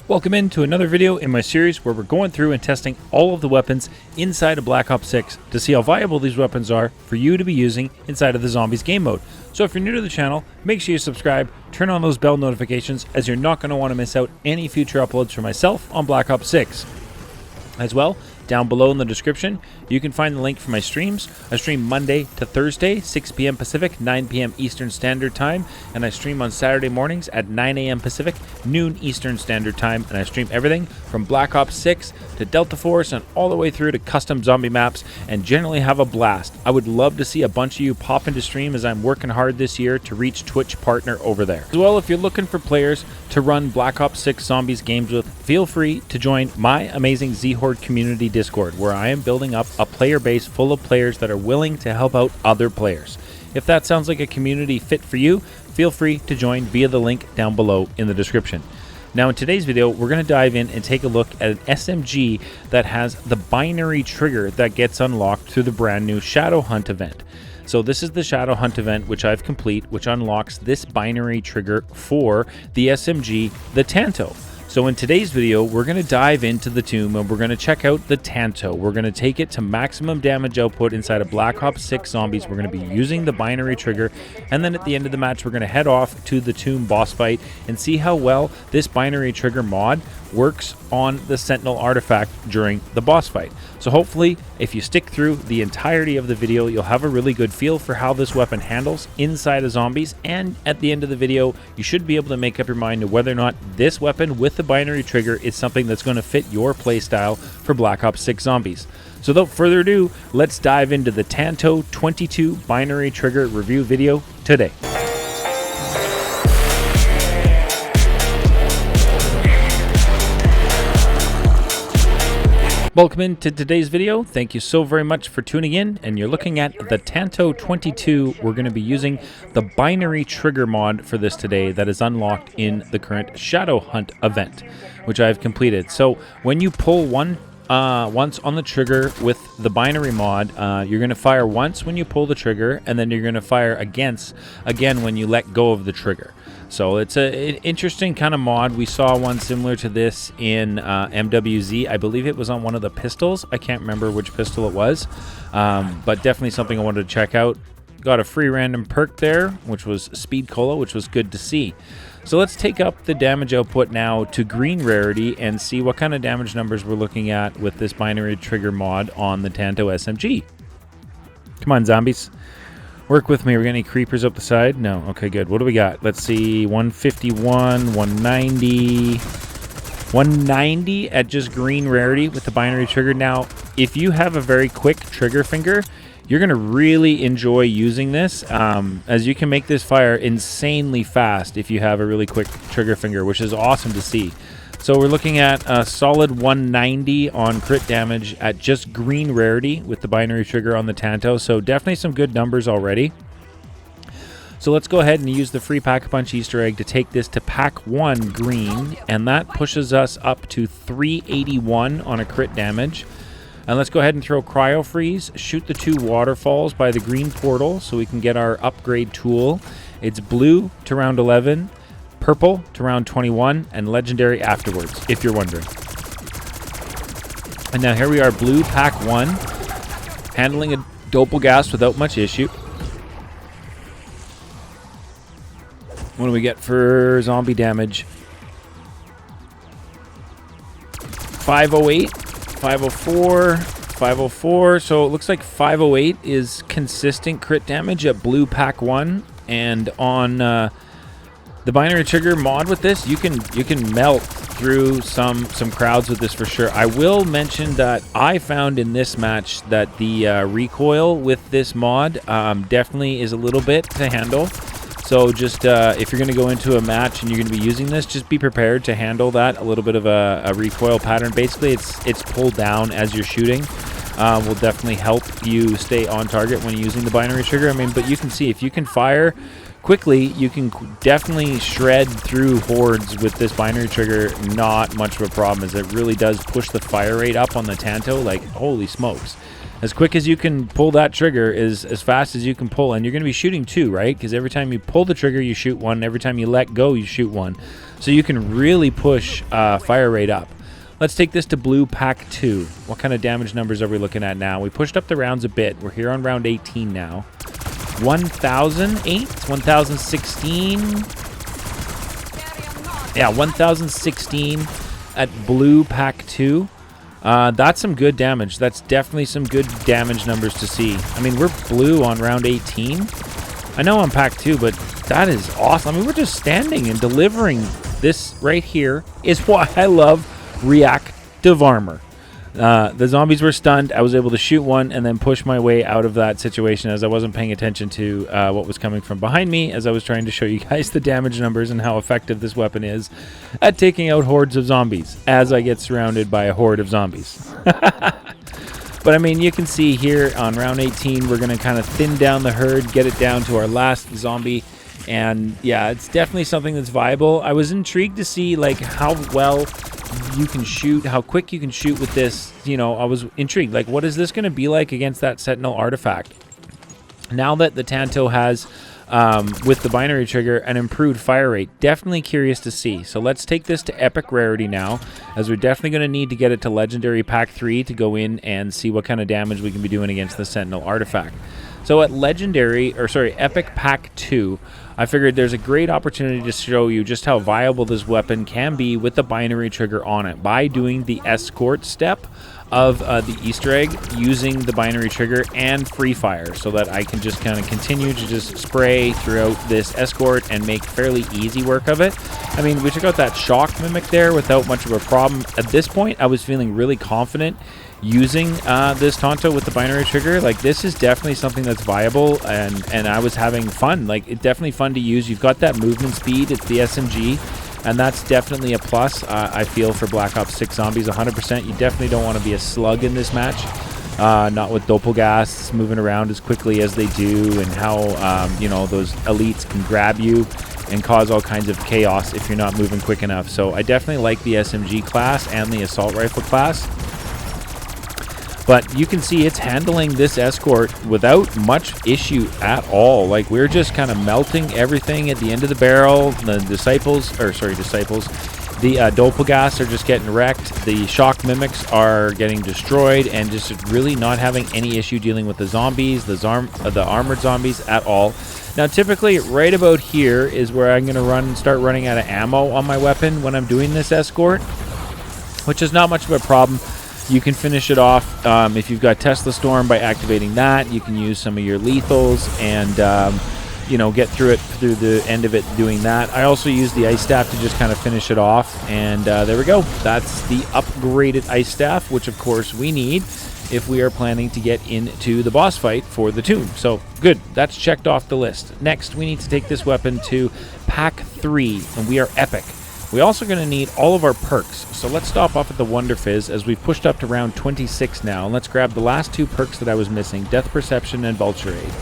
Welcome into another video in my series where we're going through and testing all of the weapons inside of Black Ops 6 to see how viable these weapons are for you to be using inside of the Zombies game mode. So if you're new to the channel, make sure you subscribe, turn on those bell notifications as you're not going to want to miss out any future uploads from myself on Black Ops 6. As well, down below in the description, you can find the link for my streams. I stream Monday to Thursday, 6 p.m. Pacific, 9 p.m. Eastern Standard Time, and I stream on Saturday mornings at 9 a.m. Pacific, noon Eastern Standard Time, and I stream everything from Black Ops 6 to Delta Force and all the way through to custom zombie maps, and generally have a blast. I would love to see a bunch of you pop into stream as I'm working hard this year to reach Twitch partner over there. As well, if you're looking for players to run Black Ops 6 Zombies games with, feel free to join my amazing Zhorde community Discord, where I am building up a player base full of players that are willing to help out other players. If that sounds like a community fit for you, feel free to join via the link down below in the description. Now in today's video, we're going to dive in and take a look at an SMG that has the binary trigger that gets unlocked through the brand new Shadow Hunt event. So this is the Shadow Hunt event, which I've complete, which unlocks this binary trigger for the SMG the Tanto. So in today's video, we're going to dive into the tomb and we're going to check out the Tanto. We're going to take it to maximum damage output inside of Black Ops 6 Zombies. We're going to be using the binary trigger, and then at the end of the match, we're going to head off to the tomb boss fight and see how well this binary trigger mod works on the Sentinel artifact during the boss fight. So hopefully, if you stick through the entirety of the video, you'll have a really good feel for how this weapon handles inside of zombies, and at the end of the video, you should be able to make up your mind to whether or not this weapon with the binary trigger is something that's going to fit your playstyle for Black Ops 6 Zombies. So without further ado, let's dive into the Tanto.22 binary trigger review video today. Welcome into today's video. Thank you so very much for tuning in, and you're looking at the Tanto.22. We're going to be using the binary trigger mod for this today that is unlocked in the current Shadow Hunt event, which I've completed. So when you pull once on the trigger with the binary mod, you're going to fire once when you pull the trigger, and then you're going to fire again when you let go of the trigger. So it's an interesting kind of mod. We saw one similar to this in MWZ. I believe it was on one of the pistols. I can't remember which pistol it was, but definitely something I wanted to check out. Got a free random perk there, which was Speed Cola, which was good to see. So let's take up the damage output now to green rarity and see what kind of damage numbers we're looking at with this binary trigger mod on the Tanto SMG. Come on, zombies. Work with me. We're getting any creepers up the side? No. Okay, good. What do we got? Let's see. 151, 190. 190 at just green rarity with the binary trigger. Now, if you have a very quick trigger finger, you're going to really enjoy using this, as you can make this fire insanely fast if you have a really quick trigger finger, which is awesome to see. So we're looking at a solid 190 on crit damage at just green rarity with the binary trigger on the Tanto. So definitely some good numbers already. So let's go ahead and use the free Pack-a-Punch Easter egg to take this to Pack 1 green, and that pushes us up to 381 on a crit damage. And let's go ahead and throw Cryo Freeze, shoot the 2 waterfalls by the green portal so we can get our upgrade tool. It's blue to round 11, purple to round 21, and legendary afterwards, if you're wondering. And now here we are, blue Pack 1, handling a Doppelgast without much issue. What do we get for zombie damage? 508, 504, 504. So it looks like 508 is consistent crit damage at blue Pack 1, and on the binary trigger mod with this, you can melt through some crowds with this for sure. I will mention that I found in this match that the recoil with this mod definitely is a little bit to handle. So just if you're going to go into a match and you're going to be using this, just be prepared to handle that. A little bit of a recoil pattern. Basically, it's pulled down as you're shooting. Will definitely help you stay on target when using the binary trigger. I mean, but you can see if you can fire quickly, you can definitely shred through hordes with this binary trigger. Not much of a problem, as it really does push the fire rate up on the Tanto. Like, holy smokes. As quick as you can pull that trigger is as fast as you can pull, and you're going to be shooting 2, right? Because every time you pull the trigger, you shoot 1. Every time you let go, you shoot 1. So you can really push fire rate up. Let's take this to blue pack 2. What kind of damage numbers are we looking at now? We pushed up the rounds a bit. We're here on round 18 now. 1,008, 1,016. Yeah, 1,016 at blue pack 2. That's some good damage. That's definitely some good damage numbers to see. I mean, we're blue on round 18. I know I'm pack 2, but that is awesome. I mean, we're just standing and delivering. This right here is why I love reactive armor. The zombies were stunned. I was able to shoot one and then push my way out of that situation as I wasn't paying attention to what was coming from behind me, as I was trying to show you guys the damage numbers and how effective this weapon is at taking out hordes of zombies as I get surrounded by a horde of zombies. But I mean, you can see here on round 18, we're going to kind of thin down the herd, get it down to our last zombie. And yeah, it's definitely something that's viable. I was intrigued to see like how well you can shoot, how quick you can shoot with this. You know, I was intrigued, like what is this going to be like against that Sentinel artifact? Now that the Tanto has, with the binary trigger, an improved fire rate, definitely curious to see. So let's take this to epic rarity now, as we're definitely going to need to get it to legendary pack 3 to go in and see what kind of damage we can be doing against the Sentinel artifact. So at epic pack 2, I figured there's a great opportunity to show you just how viable this weapon can be with the binary trigger on it by doing the escort step of the Easter egg using the binary trigger and free fire, so that I can just kind of continue to just spray throughout this escort and make fairly easy work of it. I mean, we took out that shock mimic there without much of a problem. At this point, I was feeling really confident using this Tanto with the binary trigger. Like, this is definitely something that's viable, and I was having fun. Like, it's definitely fun to use. You've got that movement speed. It's the SMG, and that's definitely a plus, I feel, for Black Ops 6 Zombies 100%. You definitely don't want to be a slug in this match. Not with Doppelgas moving around as quickly as they do, and how, you know, those elites can grab you and cause all kinds of chaos if you're not moving quick enough. So I definitely like the SMG class and the assault rifle class. But you can see it's handling this escort without much issue at all. Like, we're just kind of melting everything at the end of the barrel. The Doppelgas are just getting wrecked. The shock mimics are getting destroyed, and just really not having any issue dealing with the zombies, the armored zombies at all. Now, typically, right about here is where I'm going to start running out of ammo on my weapon when I'm doing this escort, which is not much of a problem. You can finish it off if you've got Tesla Storm by activating that. You can use some of your lethals and, you know, get through the end of it doing that. I also use the Ice Staff to just kind of finish it off. And there we go. That's the upgraded Ice Staff, which, of course, we need if we are planning to get into the boss fight for the tomb. So, good. That's checked off the list. Next, we need to take this weapon to Pack 3, and we are epic. We're also going to need all of our perks, so let's stop off at the Wonder Fizz as we've pushed up to round 26 now, and let's grab the last 2 perks that I was missing, Death Perception and Vulture Aid.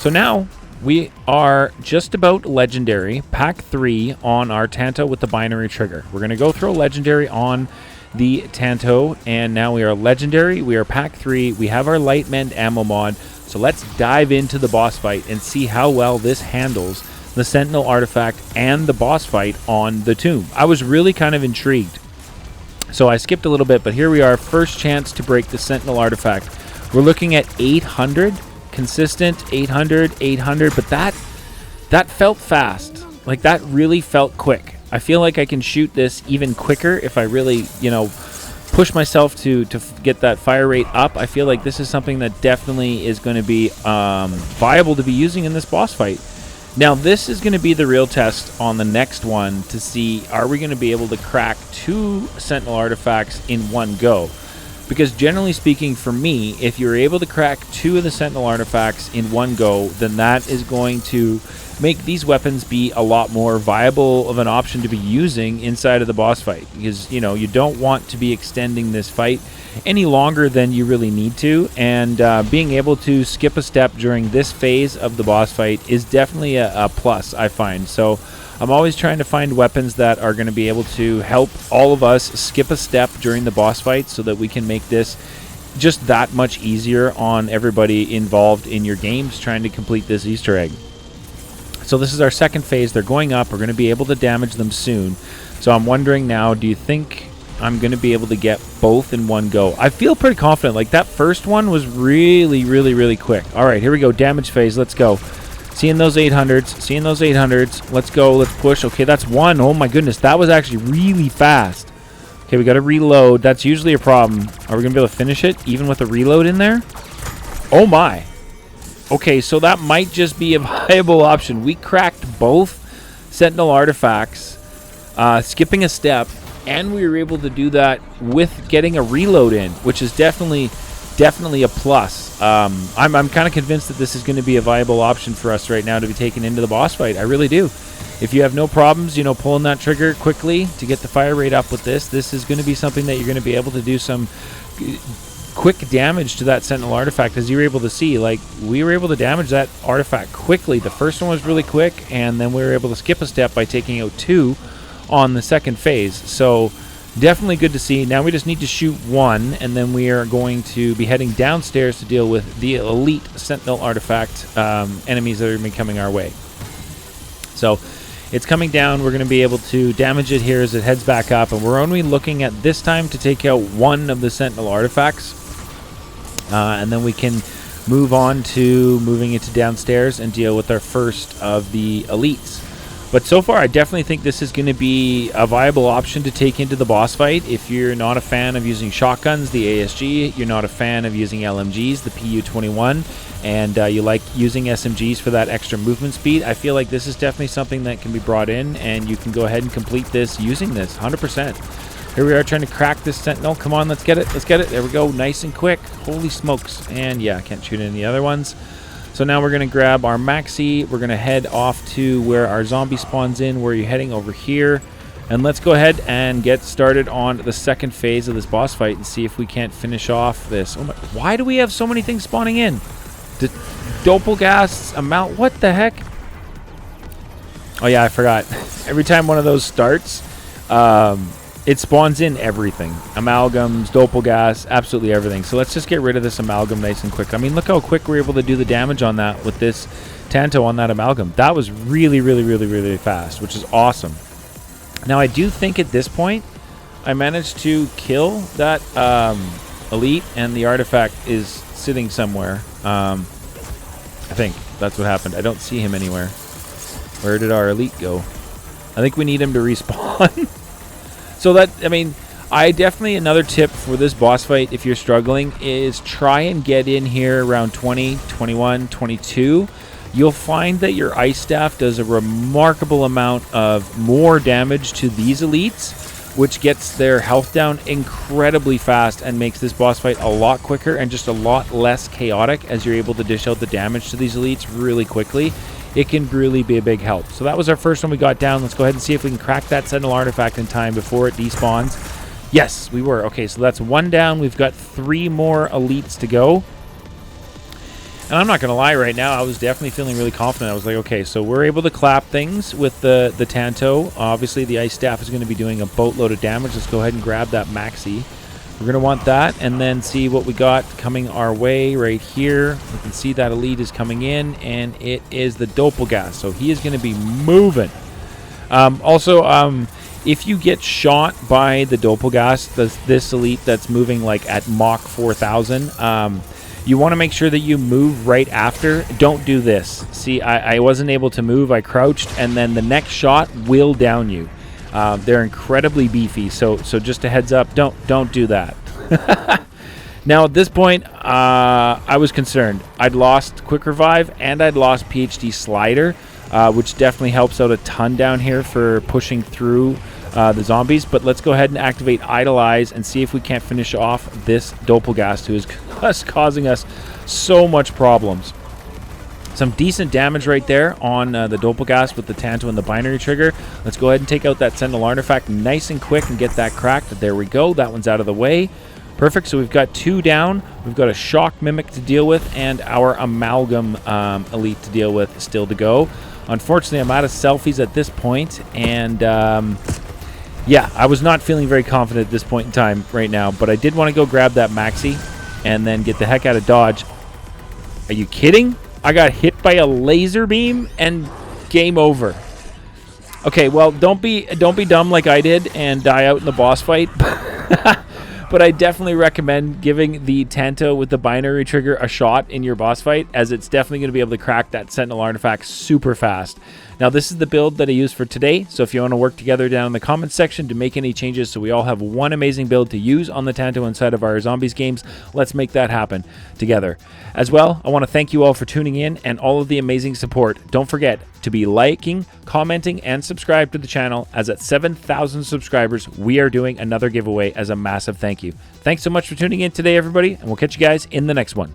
So now we are just about Legendary, Pack 3 on our Tanto with the binary trigger. We're going to go through a Legendary on the Tanto, and now we are Legendary, we are Pack 3, we have our Light Mend ammo mod, so let's dive into the boss fight and see how well this handles the Sentinel artifact and the boss fight on the tomb. I was really kind of intrigued, so I skipped a little bit, but here we are, first chance to break the Sentinel artifact. We're looking at 800 consistent, 800, but that felt fast. Like, that really felt quick. I feel like I can shoot this even quicker if I really, you know, push myself to get that fire rate up. I feel like this is something that definitely is going to be viable to be using in this boss fight. Now, this is going to be the real test on the next one to see, are we going to be able to crack 2 Sentinel artifacts in one go? Because generally speaking, for me, if you're able to crack 2 of the Sentinel artifacts in one go, then that is going to make these weapons be a lot more viable of an option to be using inside of the boss fight. Because, you know, you don't want to be extending this fight any longer than you really need to, and being able to skip a step during this phase of the boss fight is definitely a plus, I find. So I'm always trying to find weapons that are going to be able to help all of us skip a step during the boss fight so that we can make this just that much easier on everybody involved in your games trying to complete this Easter egg. So this is our second phase. They're going up. We're going to be able to damage them soon. So I'm wondering now, do you think I'm going to be able to get both in one go? I feel pretty confident. Like, that first one was really, really, really quick. All right, here we go. Damage phase. Let's go. Seeing those 800s. Seeing those 800s. Let's go. Let's push. Okay, that's one. Oh, my goodness. That was actually really fast. Okay, we got to reload. That's usually a problem. Are we going to be able to finish it even with a reload in there? Oh, my. Okay, so that might just be a viable option. We cracked both Sentinel artifacts, skipping a step, and we were able to do that with getting a reload in, which is definitely a plus. I'm kind of convinced that this is going to be a viable option for us right now to be taken into the boss fight. I really do. If you have no problems, you know, pulling that trigger quickly to get the fire rate up with this is going to be something that you're going to be able to do some quick damage to that Sentinel artifact. As you were able to see, like, we were able to damage that artifact quickly. The first one was really quick, and then we were able to skip a step by taking out 2 on the second phase. So definitely good to see. Now we just need to shoot 1, and then we are going to be heading downstairs to deal with the elite Sentinel artifact enemies that are going to be coming our way. So it's coming down. We're going to be able to damage it here as it heads back up, and we're only looking at this time to take out 1 of the Sentinel artifacts, and then we can move on to moving into downstairs and deal with our first of the elites. But so far, I definitely think this is going to be a viable option to take into the boss fight. If you're not a fan of using shotguns, the ASG, you're not a fan of using LMGs, the PU-21, and you like using SMGs for that extra movement speed, I feel like this is definitely something that can be brought in, and you can go ahead and complete this using this 100%. Here we are trying to crack this Sentinel. Come on, let's get it. Let's get it. There we go. Nice and quick. Holy smokes. And yeah, I can't shoot any other ones. So now we're going to grab our maxi. We're going to head off to where our zombie spawns in, where you're heading over here. And let's go ahead and get started on the second phase of this boss fight and see if we can't finish off this. Oh my, why do we have so many things spawning in? Doppelgas amount. What the heck? Oh yeah, I forgot. Every time one of those starts, it spawns in everything. Amalgams, Doppelgas, absolutely everything. So let's just get rid of this amalgam nice and quick. I mean, look how quick we're able to do the damage on that with this Tanto on that amalgam. That was really, really, really, really fast, which is awesome. Now, I do think at this point, I managed to kill that elite, and the artifact is sitting somewhere. I think that's what happened. I don't see him anywhere. Where did our elite go? I think we need him to respawn. So that, I mean, I definitely, another tip for this boss fight, if you're struggling, is try and get in here around 20, 21, 22. You'll find that your ice staff does a remarkable amount of more damage to these elites, which gets their health down incredibly fast and makes this boss fight a lot quicker and just a lot less chaotic as you're able to dish out the damage to these elites really quickly. It can really be a big help. So that was our first one we got down. Let's go ahead and see if we can crack that Sentinel artifact in time before it despawns. Yes, we were. Okay, so that's 1 down. We've got 3 more elites to go. And I'm not going to lie right now, I was definitely feeling really confident. I was like, okay, so we're able to clap things with the Tanto. Obviously, the ice staff is going to be doing a boatload of damage. Let's go ahead and grab that maxi. We're going to want that and then see what we got coming our way right here. We can see that elite is coming in, and it is the Doppelgas. So he is going to be moving. If you get shot by the Doppelgas, this elite that's moving like at Mach 4000, you want to make sure that you move right after. Don't do this. See, I wasn't able to move. I crouched, and then the next shot will down you. They're incredibly beefy, so just a heads up, don't do that. Now at this point, I was concerned. I'd lost Quick Revive and I'd lost PhD Slider, which definitely helps out a ton down here for pushing through the zombies. But let's go ahead and activate Idolize and see if we can't finish off this Doppelgast, who is causing us so much problems. Some decent damage right there on the Doppelgas with the Tanto and the binary trigger. Let's go ahead and take out that Sentinel artifact nice and quick and get that cracked. There we go. That one's out of the way. Perfect. So we've got 2 down. We've got a Shock Mimic to deal with and our Amalgam Elite to deal with still to go. Unfortunately, I'm out of selfies at this point, and yeah, I was not feeling very confident at this point in time right now, but I did want to go grab that maxi and then get the heck out of Dodge. Are you kidding? I got hit by a laser beam and game over. Okay, well, don't be dumb like I did and die out in the boss fight. But I definitely recommend giving the Tanto with the binary trigger a shot in your boss fight, as it's definitely going to be able to crack that Sentinel artifact super fast. Now, this is the build that I used for today, so if you want to work together down in the comments section to make any changes so we all have one amazing build to use on the Tanto inside of our Zombies games, let's make that happen together. As well, I want to thank you all for tuning in and all of the amazing support. Don't forget to be liking, commenting, and subscribe to the channel, as at 7,000 subscribers, we are doing another giveaway as a massive thank you. Thanks so much for tuning in today, everybody, and we'll catch you guys in the next one.